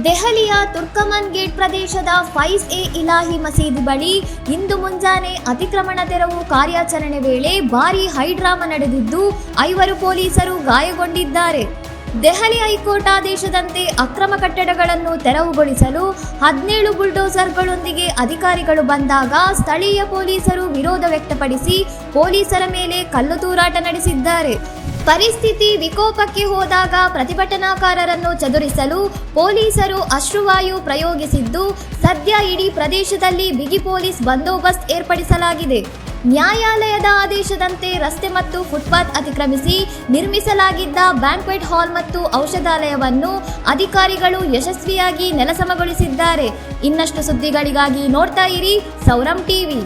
ದೆಹಲಿಯ Turkmen gate ಪ್ರದೇಶದ ಫೈಜ್-ಎ ಇಲಾಹಿ ಮಸೀದಿ ಬಳಿ ಇಂದು ಮುಂಜಾನೆ ಅತಿಕ್ರಮಣ ತೆರವು ಕಾರ್ಯಾಚರಣೆ ವೇಳೆ ಭಾರೀ ಹೈಡ್ರಾಮಾ ನಡೆದಿದ್ದು 5 ಪೊಲೀಸರು ಗಾಯಗೊಂಡಿದ್ದಾರೆ. ದೆಹಲಿ ಹೈಕೋರ್ಟ್ ಆದೇಶದಂತೆ ಅಕ್ರಮ ಕಟ್ಟಡಗಳನ್ನು ತೆರವುಗೊಳಿಸಲು 17 ಬುಲ್ಡೋಸರ್ಗಳೊಂದಿಗೆ ಅಧಿಕಾರಿಗಳು ಬಂದಾಗ ಸ್ಥಳೀಯ ಪೊಲೀಸರು ವಿರೋಧ ವ್ಯಕ್ತಪಡಿಸಿ ಪೊಲೀಸರ ಮೇಲೆ ಕಲ್ಲು ತೂರಾಟ ನಡೆಸಿದ್ದಾರೆ. ಪರಿಸ್ಥಿತಿ ವಿಕೋಪಕ್ಕೆ ಹೋದಾಗ ಪ್ರತಿಭಟನಾಕಾರರನ್ನು ಚದುರಿಸಲು ಪೊಲೀಸರು ಅಶ್ರುವಾಯು ಪ್ರಯೋಗಿಸಿದ್ದು, ಸದ್ಯ ಇಡೀ ಪ್ರದೇಶದಲ್ಲಿ ಬಿಗಿ ಪೊಲೀಸ್ ಬಂದೋಬಸ್ತ್ ಏರ್ಪಡಿಸಲಾಗಿದೆ. ನ್ಯಾಯಾಲಯದ ಆದೇಶದಂತೆ ರಸ್ತೆ ಮತ್ತು ಫುಟ್ಪಾತ್ ಅತಿಕ್ರಮಿಸಿ ನಿರ್ಮಿಸಲಾಗಿದ್ದ ಬ್ಯಾಂಕ್ವೆಟ್ ಹಾಲ್ ಮತ್ತು ಔಷಧಾಲಯವನ್ನು ಅಧಿಕಾರಿಗಳು ಯಶಸ್ವಿಯಾಗಿ ನೆಲಸಮಗೊಳಿಸಿದ್ದಾರೆ. ಇನ್ನಷ್ಟು ಸುದ್ದಿಗಳಿಗಾಗಿ ನೋಡ್ತಾ ಇರಿ ಸೌರಂ ಟಿವಿ.